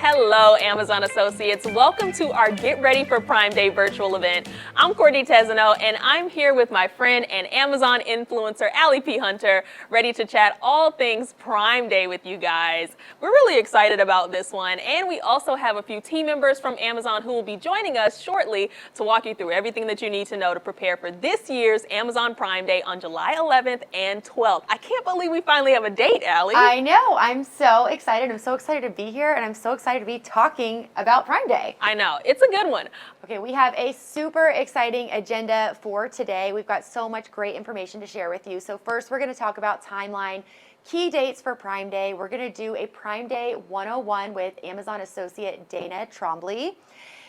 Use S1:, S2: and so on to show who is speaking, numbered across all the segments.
S1: Hello, Amazon associates. Welcome to our Get Ready for Prime Day virtual event. I'm Courtney Tesano, and I'm here with my friend and Amazon influencer, Allie P. Hunter, ready to chat all things Prime Day with you guys. We're really excited about this one, and we also have a few team members from Amazon who will be joining us shortly to walk you through everything that you need to know to prepare for this year's Amazon Prime Day on July 11th and 12th. I can't believe we finally have a date, Allie.
S2: I know. I'm so excited. I'm so excited to be here, and I'm so excited to be talking about Prime Day.
S1: I know. It's a good one.
S2: Okay, we have a super exciting agenda for today. We've got so much great information to share with you. So first, we're going to talk about timeline, key dates for Prime Day. We're going to do a Prime Day 101 with Amazon associate Dana Trombley.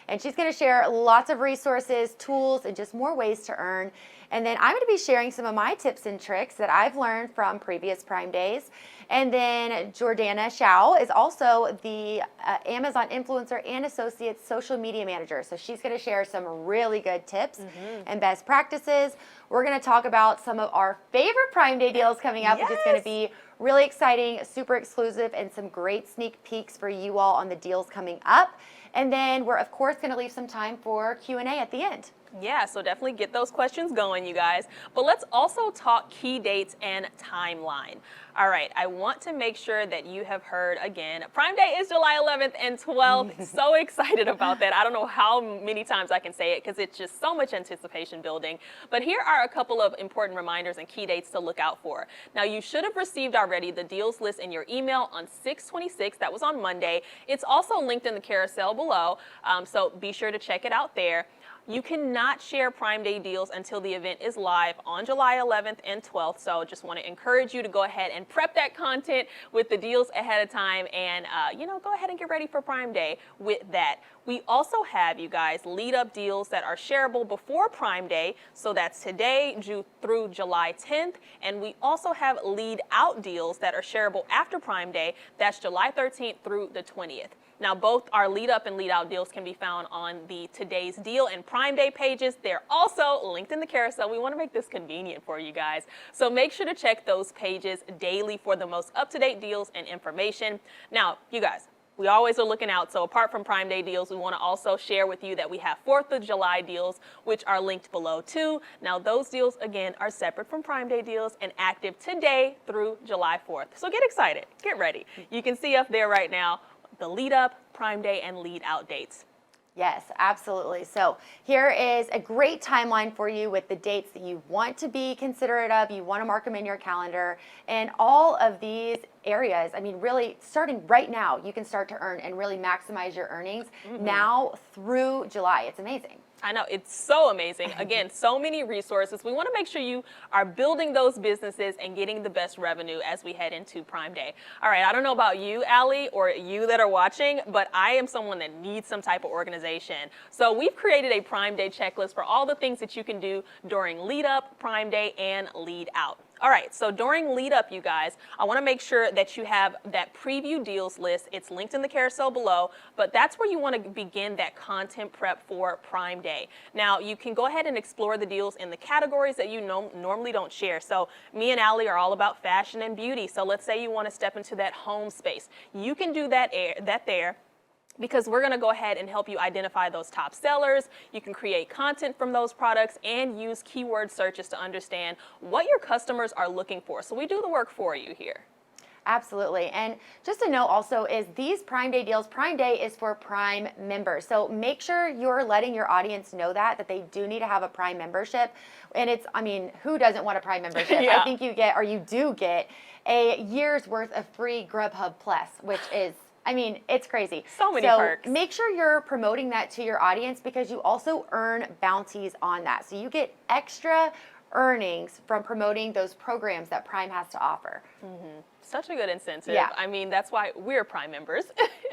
S2: And she's going to share lots of resources, tools, and just more ways to earn. And then I'm going to be sharing some of my tips and tricks that I've learned from previous Prime Days. And then Jordana Shao is also the Amazon influencer and associate social media manager. So she's going to share some really good tips and best practices. We're going to talk about some of our favorite Prime Day deals coming up, which is going to be really exciting, super exclusive, and some great sneak peeks for you all on the deals coming up. And then we're, of course, going to leave some time for Q&A at the end.
S1: Yeah, so definitely get those questions going, you guys. But let's also talk key dates and timeline. All right, I want to make sure that you have heard, again, Prime Day is July 11th and 12th. So excited about that. I don't know how many times I can say it because it's just so much anticipation building. But here are a couple of important reminders and key dates to look out for. Now, you should have received already the deals list in your email on 6/26. That was on Monday. It's also linked in the carousel below, so be sure to check it out there. You cannot share Prime Day deals until the event is live on July 11th and 12th. So just want to encourage you to go ahead and prep that content with the deals ahead of time and, go ahead and get ready for Prime Day with that. We also have, you guys, lead up deals that are shareable before Prime Day. So that's today through July 10th. And we also have lead out deals that are shareable after Prime Day. That's July 13th through the 20th. Now, both our lead up and lead out deals can be found on the Today's Deal and Prime Day pages. They're also linked in the carousel. We want to make this convenient for you guys. So make sure to check those pages daily for the most up-to-date deals and information. Now, you guys, we always are looking out. So apart from Prime Day deals, we want to also share with you that we have 4th of July deals, which are linked below too. Now, those deals, again, are separate from Prime Day deals and active today through July 4th. So get excited. Get ready. You can see up there right now the lead up, Prime Day, and lead out dates.
S2: Yes, absolutely. So here is a great timeline for you with the dates that you want to be considerate of. You want to mark them in your calendar. And all of these areas, I mean, really starting right now, you can start to earn and really maximize your earnings now through July. It's amazing.
S1: I know, it's so amazing. Again, so many resources. We want to make sure you are building those businesses and getting the best revenue as we head into Prime Day. All right, I don't know about you, Allie, or you that are watching, but I am someone that needs some type of organization. So we've created a Prime Day checklist for all the things that you can do during lead up, Prime Day, and lead out. All right, so during lead up, you guys, I want to make sure that you have that preview deals list. It's linked in the carousel below, but that's where you want to begin that content prep for Prime Day. Now, you can go ahead and explore the deals in the categories that you normally don't share. So me and Allie are all about fashion and beauty. So let's say you want to step into that home space. You can do that there, because we're going to go ahead and help you identify those top sellers. You can create content from those products and use keyword searches to understand what your customers are looking for. So we do the work for you here.
S2: Absolutely. And just to know also is these Prime Day deals, Prime Day is for Prime members. So make sure you're letting your audience know that they do need to have a Prime membership. And it's, I mean, who doesn't want a Prime membership?
S1: Yeah.
S2: I think you do get a year's worth of free Grubhub Plus, which is, I mean, it's crazy.
S1: So many perks.
S2: Make sure you're promoting that to your audience because you also earn bounties on that. So you get extra earnings from promoting those programs that Prime has to offer.
S1: Such a good incentive.
S2: Yeah.
S1: I mean, that's why we're Prime members.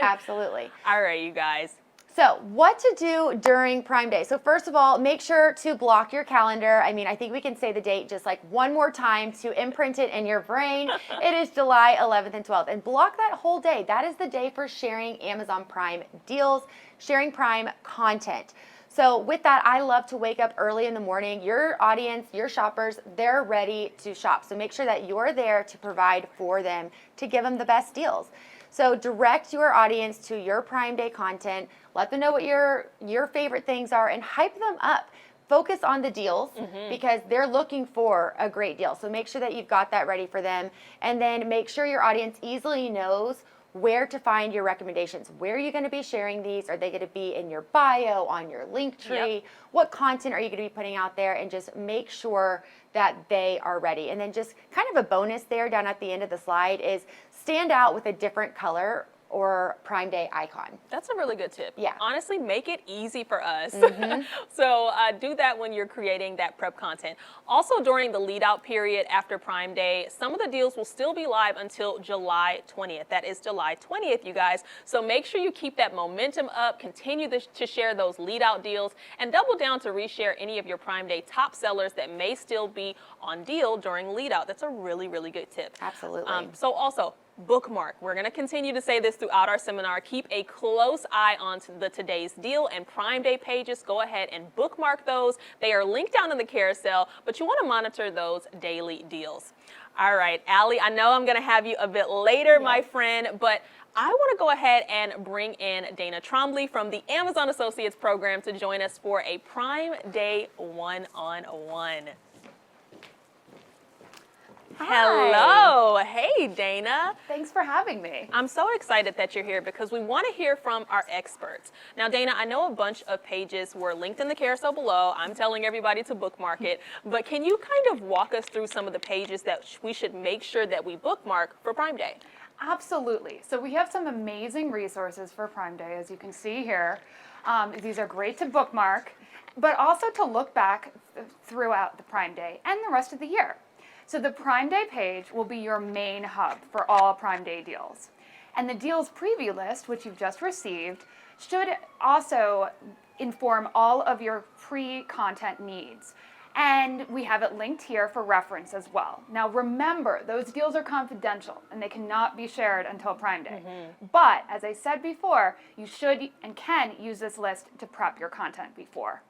S2: Absolutely.
S1: All right, you guys.
S2: So what to do during Prime Day? So first of all, make sure to block your calendar. I mean, I think we can say the date just like one more time to imprint it in your brain. It is July 11th and 12th. And block that whole day. That is the day for sharing Amazon Prime deals, sharing Prime content. So with that, I love to wake up early in the morning. Your audience, your shoppers, they're ready to shop. So make sure that you're there to provide for them, to give them the best deals. So direct your audience to your Prime Day content. Let them know what your favorite things are and hype them up. Focus on the deals because they're looking for a great deal. So make sure that you've got that ready for them. And then make sure your audience easily knows where to find your recommendations. Where are you going to be sharing these? Are they going to be in your bio, on your link tree?
S1: Yep.
S2: What content are you going to be putting out there? And just make sure that they are ready. And then just kind of a bonus there down at the end of the slide is stand out with a different color or Prime Day icon.
S1: That's a really good tip.
S2: Yeah.
S1: Honestly, make it easy for us. So do that when you're creating that prep content. Also, during the lead out period after Prime Day, some of the deals will still be live until July 20th. That is July 20th, you guys. So make sure you keep that momentum up, continue to share those lead out deals, and double down to reshare any of your Prime Day top sellers that may still be on deal during lead out. That's a really, really good tip.
S2: Absolutely.
S1: So also, bookmark. We're going to continue to say this throughout our seminar. Keep a close eye on the today's deal and Prime Day pages. Go ahead and bookmark those. They are linked down in the carousel, but you want to monitor those daily deals. All right, Allie, I know I'm going to have you a bit later, my friend, but I want to go ahead and bring in Dana Trombley from the Amazon Associates program to join us for a Prime Day one-on-one. Hello. Hey, Dana.
S3: Thanks for having me.
S1: I'm so excited that you're here because we want to hear from our experts. Now, Dana, I know a bunch of pages were linked in the carousel below. I'm telling everybody to bookmark it. But can you kind of walk us through some of the pages that we should make sure that we bookmark for Prime Day?
S3: Absolutely. So we have some amazing resources for Prime Day, as you can see here. These are great to bookmark, but also to look back throughout the Prime Day and the rest of the year. So the Prime Day page will be your main hub for all Prime Day deals. And the deals preview list, which you've just received, should also inform all of your pre-content needs. And we have it linked here for reference as well. Now remember, those deals are confidential and they cannot be shared until Prime Day. But as I said before, you should and can use this list to prep your content before.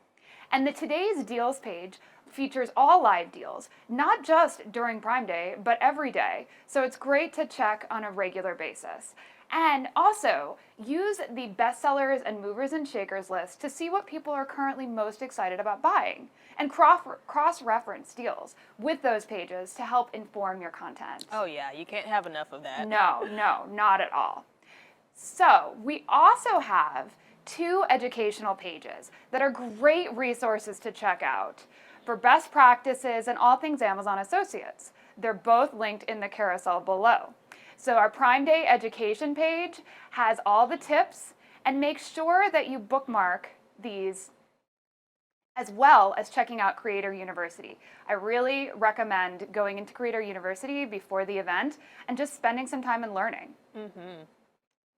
S3: And the Today's Deals page features all live deals, not just during Prime Day, but every day. So it's great to check on a regular basis. And also, use the bestsellers and movers and shakers list to see what people are currently most excited about buying, and cross-reference deals with those pages to help inform your content.
S1: Oh yeah, you can't have enough of that.
S3: No, not at all. So we also have 2 educational pages that are great resources to check out for best practices and all things Amazon Associates. They're both linked in the carousel below. So our Prime Day education page has all the tips, and make sure that you bookmark these as well as checking out Creator University. I really recommend going into Creator University before the event and just spending some time and learning.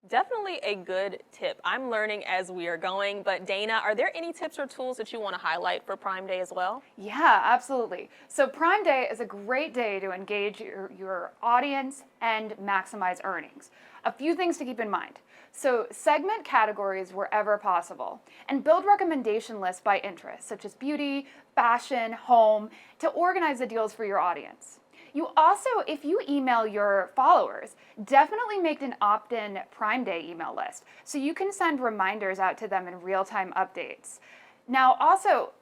S1: Definitely a good tip. I'm learning as we are going, but Dana, are there any tips or tools that you want to highlight for Prime Day as well?
S3: Yeah, absolutely. So Prime Day is a great day to engage your audience and maximize earnings. A few things to keep in mind. So segment categories wherever possible and build recommendation lists by interest, such as beauty, fashion, home, to organize the deals for your audience. You also, if you email your followers, definitely make an opt-in Prime Day email list so you can send reminders out to them in real-time updates. Now also,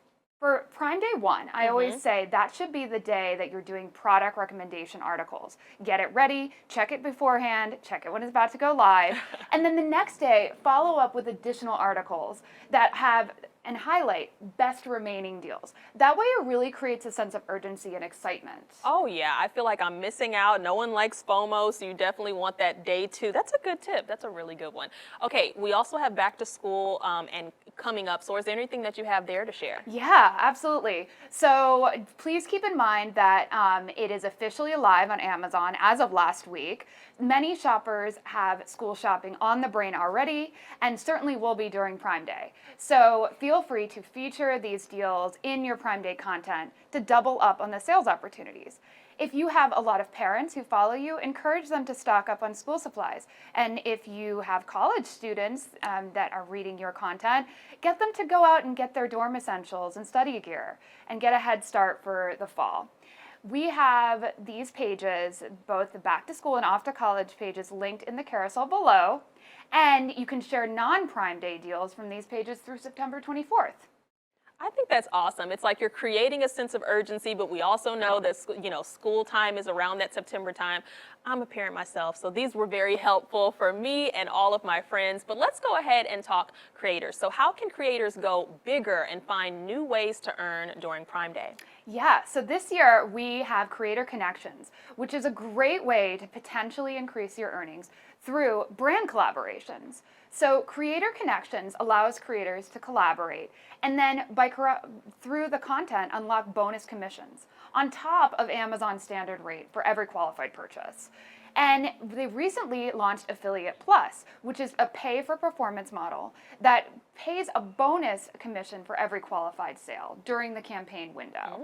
S3: for Prime Day 1, I always say that should be the day that you're doing product recommendation articles. Get it ready, check it beforehand, check it when it's about to go live, and then the next day, follow up with additional articles that have and highlight best remaining deals. That way it really creates a sense of urgency and excitement.
S1: Oh yeah, I feel like I'm missing out. No one likes FOMO, so you definitely want that day 2. That's a good tip. That's a really good one. Okay, we also have back to school and coming up. So is there anything that you have there to share?
S3: Yeah, absolutely. So please keep in mind that it is officially live on Amazon as of last week. Many shoppers have school shopping on the brain already, and certainly will be during Prime Day. So feel free to feature these deals in your Prime Day content to double up on the sales opportunities. If you have a lot of parents who follow you, encourage them to stock up on school supplies. And if you have college students that are reading your content, get them to go out and get their dorm essentials and study gear and get a head start for the fall. We have these pages, both the back to school and off to college pages, linked in the carousel below. And you can share non-Prime Day deals from these pages through September 24th.
S1: I think that's awesome. It's like you're creating a sense of urgency, but we also know that school time is around that September time. I'm a parent myself, so these were very helpful for me and all of my friends. But let's go ahead and talk creators. So how can creators go bigger and find new ways to earn during Prime Day?
S3: Yeah, so this year we have Creator Connections, which is a great way to potentially increase your earnings through brand collaborations. So Creator Connections allows creators to collaborate and then through the content unlock bonus commissions on top of Amazon's standard rate for every qualified purchase. And they recently launched Affiliate Plus, which is a pay-for-performance model that pays a bonus commission for every qualified sale during the campaign window.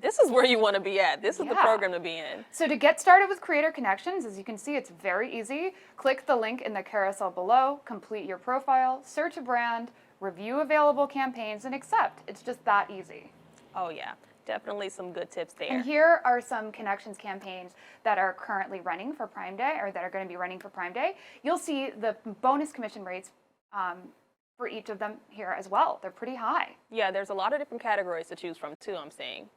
S1: This is where you want to be at. This is the program to be in.
S3: So to get started with Creator Connections, as you can see, it's very easy. Click the link in the carousel below, complete your profile, search a brand, review available campaigns, and accept. It's just that easy.
S1: Oh, yeah. Definitely some good tips there.
S3: And here are some Connections campaigns that are currently running for Prime Day, or that are going to be running for Prime Day. You'll see the bonus commission rates for each of them here as well. They're pretty high.
S1: Yeah, there's a lot of different categories to choose from too, I'm seeing.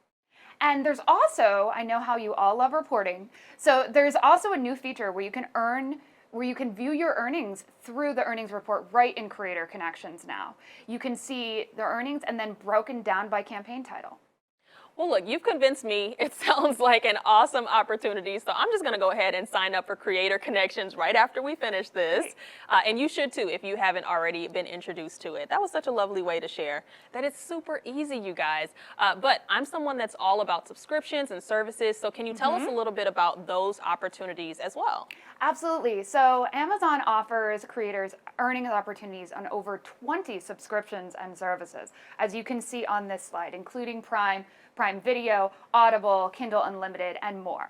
S3: And there's also, I know how you all love reporting, so there's also a new feature where you can view your earnings through the earnings report right in Creator Connections now. You can see the earnings and then broken down by campaign title.
S1: Well, look, you've convinced me. It sounds like an awesome opportunity. So I'm just going to go ahead and sign up for Creator Connections right after we finish this. And you should too if you haven't already been introduced to it. That was such a lovely way to share that it's super easy, you guys. But I'm someone that's all about subscriptions and services. So can you tell us a little bit about those opportunities as well?
S3: Absolutely. So Amazon offers creators earnings opportunities on over 20 subscriptions and services, as you can see on this slide, including Prime Video, Audible, Kindle Unlimited, and more.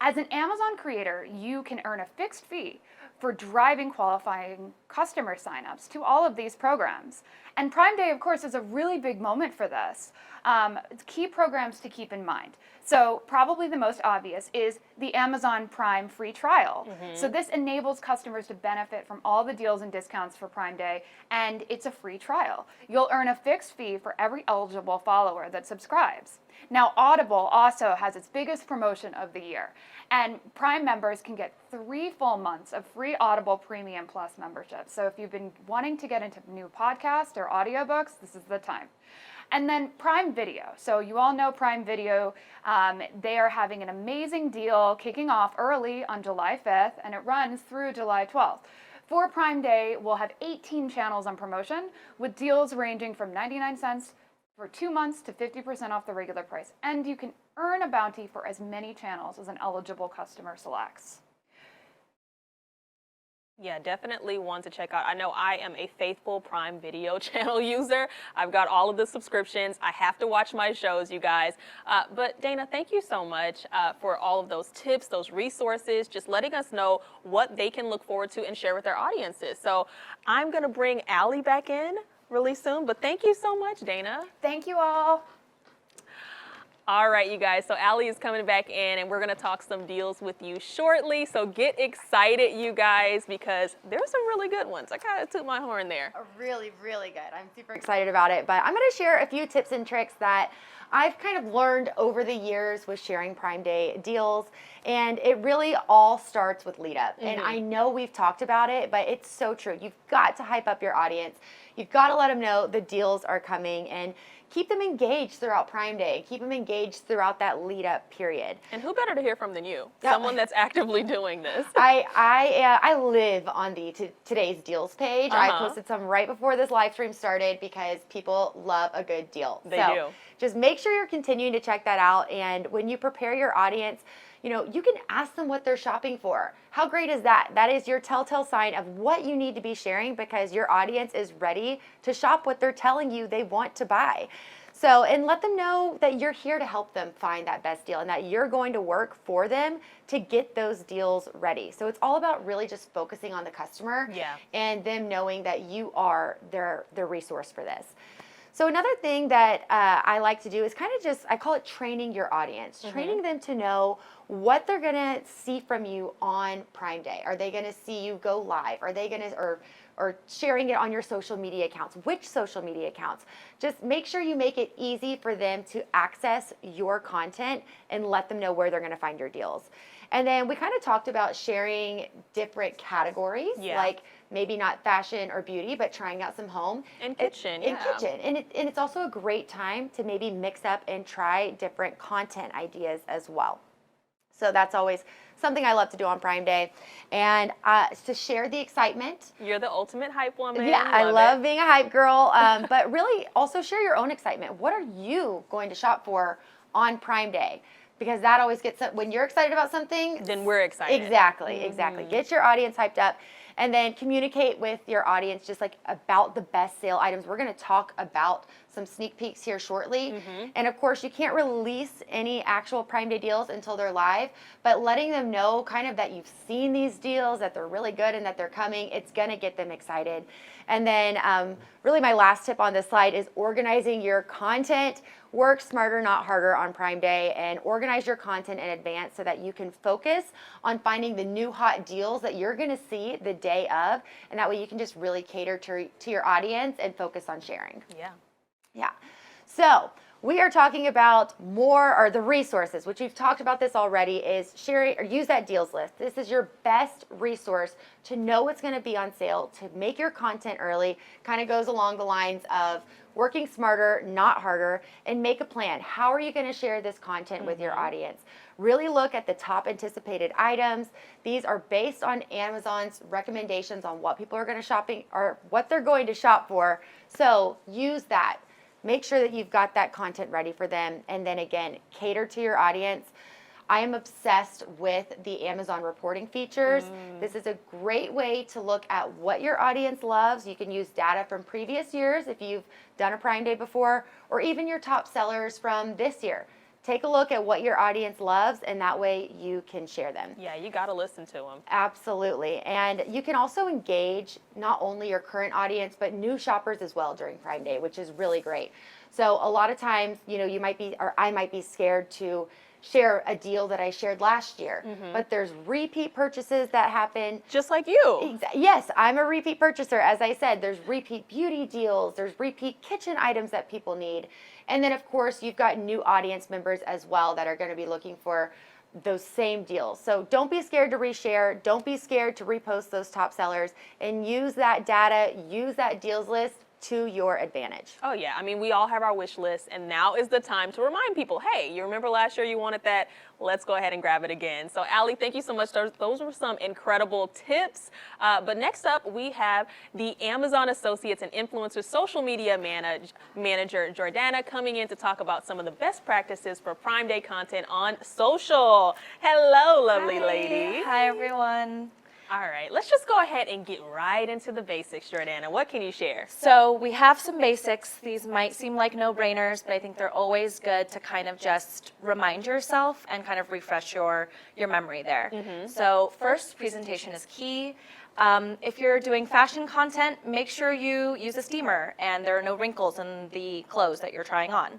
S3: As an Amazon creator, you can earn a fixed fee for driving qualifying customer signups to all of these programs. And Prime Day, of course, is a really big moment for this. Key programs to keep in mind. So probably the most obvious is the Amazon Prime free trial. So this enables customers to benefit from all the deals and discounts for Prime Day, and it's a free trial. You'll earn a fixed fee for every eligible follower that subscribes. Now, Audible also has its biggest promotion of the year, and Prime members can get 3 full months of free Audible Premium Plus membership. So if you've been wanting to get into new podcasts or audiobooks, this is the time. And then Prime Video. So you all know Prime Video. They are having an amazing deal kicking off early on July 5th, and it runs through July 12th. For Prime Day, we'll have 18 channels on promotion with deals ranging from 99 cents for 2 months to 50% off the regular price. And you can earn a bounty for as many channels as an eligible customer selects.
S1: Yeah, definitely one to check out. I know I am a faithful Prime Video channel user. I've got all of the subscriptions. I have to watch my shows, you guys. But Dana, thank you so much for all of those tips, those resources, just letting us know what they can look forward to and share with their audiences. So I'm going to bring Allie back in really soon, but thank you so much, Dana.
S3: Thank you all.
S1: All right, you guys, so Allie is coming back in and we're gonna talk some deals with you shortly. So get excited, you guys, because there's some really good ones. I kind of took my horn there.
S2: Really, really good. I'm super excited about it, but I'm gonna share a few tips and tricks that I've kind of learned over the years with sharing Prime Day deals, and it really all starts with lead up. And I know we've talked about it, but it's so true. You've got to hype up your audience. You've got to let them know the deals are coming and keep them engaged throughout Prime Day. Keep them engaged throughout that lead up period.
S1: And who better to hear from than you? Someone that's actively doing this.
S2: I live on the Today's Deals page. I posted some right before this live stream started because people love a good deal.
S1: They do.
S2: Just make sure you're continuing to check that out. And when you prepare your audience, you know, you can ask them what they're shopping for. How great is that? That is your telltale sign of what you need to be sharing because your audience is ready to shop what they're telling you they want to buy. So, and let them know that you're here to help them find that best deal and that you're going to work for them to get those deals ready. So it's all about really just focusing on the customer and them knowing that you are their resource for this. So another thing that I like to do is kind of just, I call it training your audience, training them to know what they're going to see from you on Prime Day. Are they going to see you go live? Are they going to, or sharing it on your social media accounts? Which social media accounts? Just make sure you make it easy for them to access your content and let them know where they're going to find your deals. And then we kind of talked about sharing different categories, like maybe not fashion or beauty, but trying out some home
S1: and kitchen.
S2: And it's also a great time to maybe mix up and try different content ideas as well. So that's always something I love to do on Prime Day, and to share the excitement.
S1: You're the ultimate hype woman.
S2: Yeah, I love being a hype girl, but really also share your own excitement. What are you going to shop for on Prime Day? Because that always gets, when you're excited about something,
S1: then we're excited.
S2: Exactly, exactly. Get your audience hyped up, and then communicate with your audience just like about the best sale items. We're going to talk about some sneak peeks here shortly. And of course, you can't release any actual Prime Day deals until they're live, but letting them know kind of that you've seen these deals, that they're really good and that they're coming, it's going to get them excited. And then really my last tip on this slide is organizing your content. Work smarter, not harder on Prime Day, and organize your content in advance so that you can focus on finding the new hot deals that you're going to see the day of, and that way you can just really cater to your audience and focus on sharing. Yeah. So we are talking about the resources, which we've talked about this already, is sharing or use that deals list. This is your best resource to know what's going to be on sale, to make your content early. Kind of goes along the lines of working smarter, not harder, and make a plan. How are you going to share this content with your audience? Really look at the top anticipated items. These are based on Amazon's recommendations on what people are going to shopping or what they're going to shop for. So use that. Make sure that you've got that content ready for them. And then again, cater to your audience. I am obsessed with the Amazon reporting features. This is a great way to look at what your audience loves. You can use data from previous years if you've done a Prime Day before, or even your top sellers from this year. Take a look at what your audience loves, and that way you can share them.
S1: Yeah, you got to listen to them.
S2: Absolutely. And you can also engage not only your current audience, but new shoppers as well during Prime Day, which is really great. So a lot of times, you might be, or I might be scared to share a deal that I shared last year, but there's repeat purchases that happen.
S1: Just like you.
S2: Yes, I'm a repeat purchaser. As I said, there's repeat beauty deals, there's repeat kitchen items that people need. And then of course, you've got new audience members as well that are going to be looking for those same deals. So don't be scared to reshare. Don't be scared to repost those top sellers, and use that data, use that deals list to your advantage.
S1: Oh yeah, I mean, we all have our wish list, and now is the time to remind people, hey, you remember last year you wanted that? Let's go ahead and grab it again. So Allie, thank you so much. Those were some incredible tips. But next up, we have the Amazon Associates and Influencers Social Media Manager, Jordana, coming in to talk about some of the best practices for Prime Day content on social. Hello, lovely lady.
S4: Hi, everyone.
S1: All right, let's just go ahead and get right into the basics, Jordana. What can you share?
S4: So we have some basics. These might seem like no-brainers, but I think they're always good to kind of just remind yourself and kind of refresh your memory there. So first, presentation is key. If you're doing fashion content, make sure you use a steamer and there are no wrinkles in the clothes that you're trying on.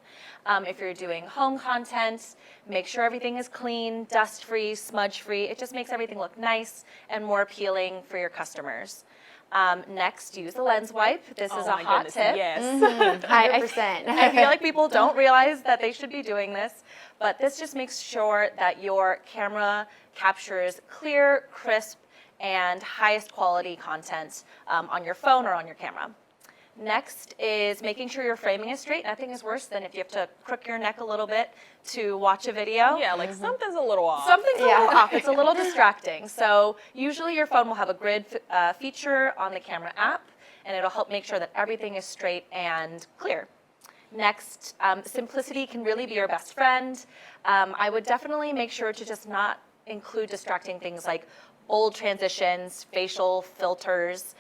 S4: If you're doing home content, make sure everything is clean, dust-free, smudge-free. It just makes everything look nice and more appealing for your customers. Next, use a lens wipe. This is a hot tip.
S1: Yes.
S2: 100%.
S4: I feel like people don't realize that they should be doing this, but this just makes sure that your camera captures clear, crisp, and highest quality content on your phone or on your camera. Next is making sure your framing is straight. Nothing is worse than if you have to crook your neck a little bit to watch a video.
S1: Yeah, like something's a little off.
S4: Something's a little off. It's a little distracting. So usually your phone will have a grid feature on the camera app, and it'll help make sure that everything is straight and clear. Next, simplicity can really be your best friend. I would definitely make sure to just not include distracting things like bold transitions, facial filters.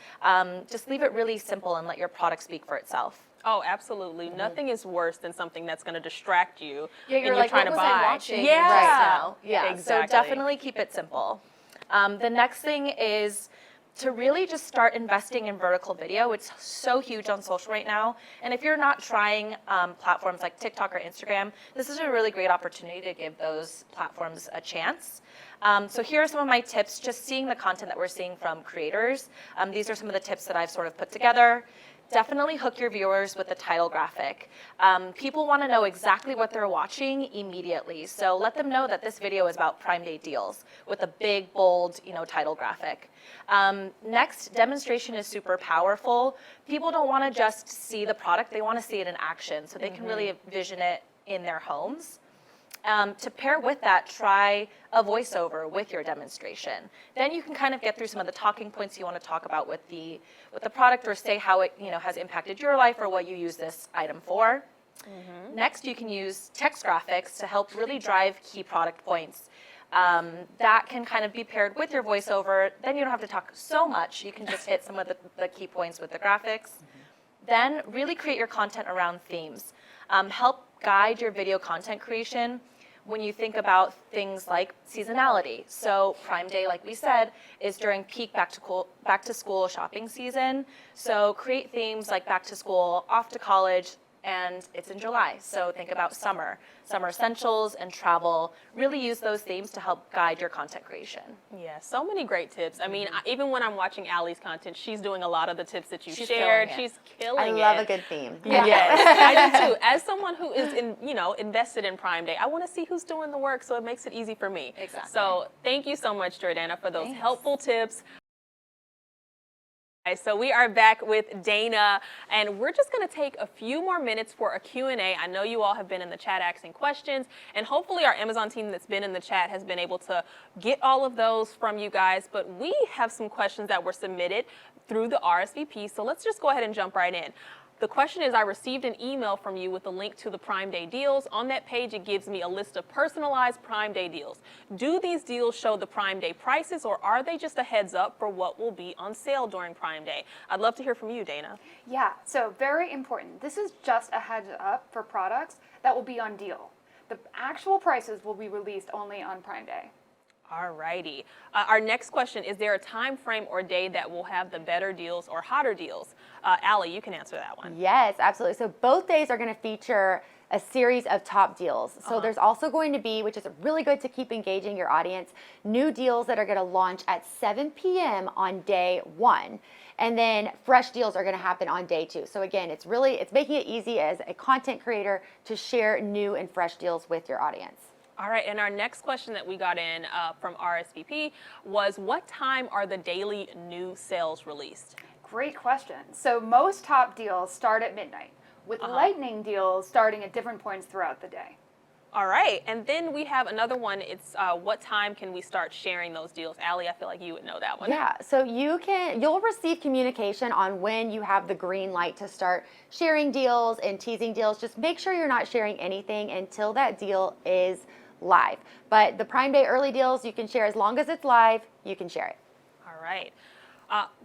S4: Just leave it really simple and let your product speak for itself.
S1: Oh, absolutely. Nothing is worse than something that's going to distract you.
S4: Yeah,
S1: and
S4: you're like,
S1: trying
S4: what
S1: to
S4: was
S1: buy.
S4: I watching
S1: Yeah.
S4: right now? Yeah,
S1: Exactly.
S4: so definitely keep it simple. The next thing is to really just start investing in vertical video. It's so huge on social right now. And if you're not trying platforms like TikTok or Instagram, this is a really great opportunity to give those platforms a chance. So here are some of my tips, just seeing the content that we're seeing from creators. These are some of the tips that I've sort of put together. Definitely hook your viewers with the title graphic. People want to know exactly what they're watching immediately. So let them know that this video is about Prime Day deals with a big, bold, title graphic. Next, demonstration is super powerful. People don't want to just see the product, they want to see it in action so they can really envision it in their homes. To pair with that, try a voiceover with your demonstration. Then you can kind of get through some of the talking points you want to talk about with the product, or say how it has impacted your life or what you use this item for. Next, you can use text graphics to help really drive key product points. That can kind of be paired with your voiceover. Then you don't have to talk so much. You can just hit some of the key points with the graphics. Then really create your content around themes. Help guide your video content creation when you think about things like seasonality. So Prime Day, like we said, is during peak back to school shopping season. So create themes like back to school, off to college, and it's in July. So think about summer essentials and travel. Really use those themes to help guide your content creation.
S1: Yeah, so many great tips. I mean, even when I'm watching Allie's content, she's doing a lot of the tips that you
S4: She's
S1: shared.
S4: killing it.
S1: She's killing it.
S2: I love a good theme.
S1: Yes, I do too. As someone who is invested in Prime Day, I want to see who's doing the work, so it makes it easy for me.
S4: Exactly.
S1: So thank you so much, Jordana, for those
S4: Thanks.
S1: helpful tips. So we are back with Dana, and we're just going to take a few more minutes for a Q&A. I know you all have been in the chat asking questions, and hopefully our Amazon team that's been in the chat has been able to get all of those from you guys. But we have some questions that were submitted through the RSVP, so let's just go ahead and jump right in. The question is, I received an email from you with a link to the Prime Day deals. On that page, it gives me a list of personalized Prime Day deals. Do these deals show the Prime Day prices, or are they just a heads up for what will be on sale during Prime Day? I'd love to hear from you, Dana.
S3: Yeah, so very important. This is just a heads up for products that will be on deal. The actual prices will be released only on Prime Day.
S1: All righty. Our next question, is there a time frame or day that will have the better deals or hotter deals? Allie, you can answer that one.
S2: Yes, absolutely. So both days are going to feature a series of top deals. So there's also going to be, which is really good to keep engaging your audience, new deals that are going to launch at 7 p.m. on day 1. And then fresh deals are going to happen on day 2. So again, it's making it easy as a content creator to share new and fresh deals with your audience.
S1: All right, and our next question that we got in from RSVP was, what time are the daily new sales released?
S3: Great question. So most top deals start at midnight, with lightning deals starting at different points throughout the day.
S1: All right, and then we have another one. It's what time can we start sharing those deals? Allie, I feel like you would know that one.
S2: Yeah, so you'll receive communication on when you have the green light to start sharing deals and teasing deals. Just make sure you're not sharing anything until that deal is live. But the Prime Day early deals, you can share as long as it's live, you can share it.
S1: All right.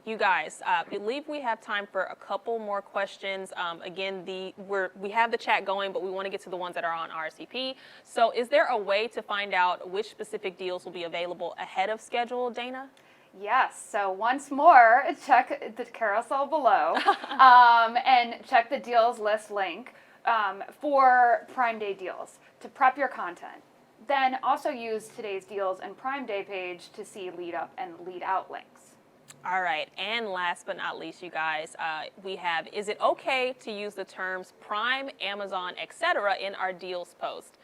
S1: You guys, I believe we have time for a couple more questions. Again, we have the chat going, but we want to get to the ones that are on RSVP. So is there a way to find out which specific deals will be available ahead of schedule, Dana?
S3: Yes, so once more, check the carousel below and check the deals list link for Prime Day deals to prep your content. Then also use today's deals and Prime Day page to see lead up and lead out links.
S1: All right, and last but not least, you guys, we have, is it okay to use the terms Prime, Amazon, etc. in our deals post?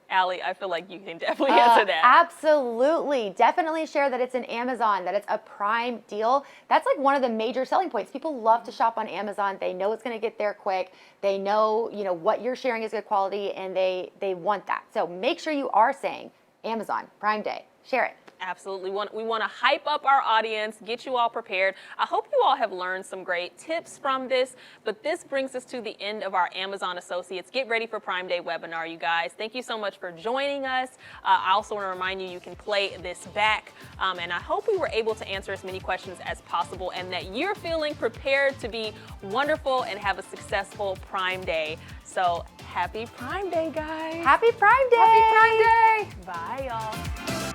S1: Allie, I feel like you can definitely answer that.
S2: Absolutely. Definitely share that it's an Amazon, that it's a Prime deal. That's like one of the major selling points. People love to shop on Amazon. They know it's going to get there quick. They know, what you're sharing is good quality, and they want that. So make sure you are saying Amazon, Prime Day. Share it.
S1: Absolutely. We want to hype up our audience, get you all prepared. I hope you all have learned some great tips from this, but this brings us to the end of our Amazon Associates Get Ready for Prime Day webinar, you guys. Thank you so much for joining us. I also want to remind you can play this back, and I hope we were able to answer as many questions as possible and that you're feeling prepared to be wonderful and have a successful Prime Day. So happy Prime Day, guys.
S2: Happy Prime Day.
S3: Happy Prime Day.
S1: Bye, y'all.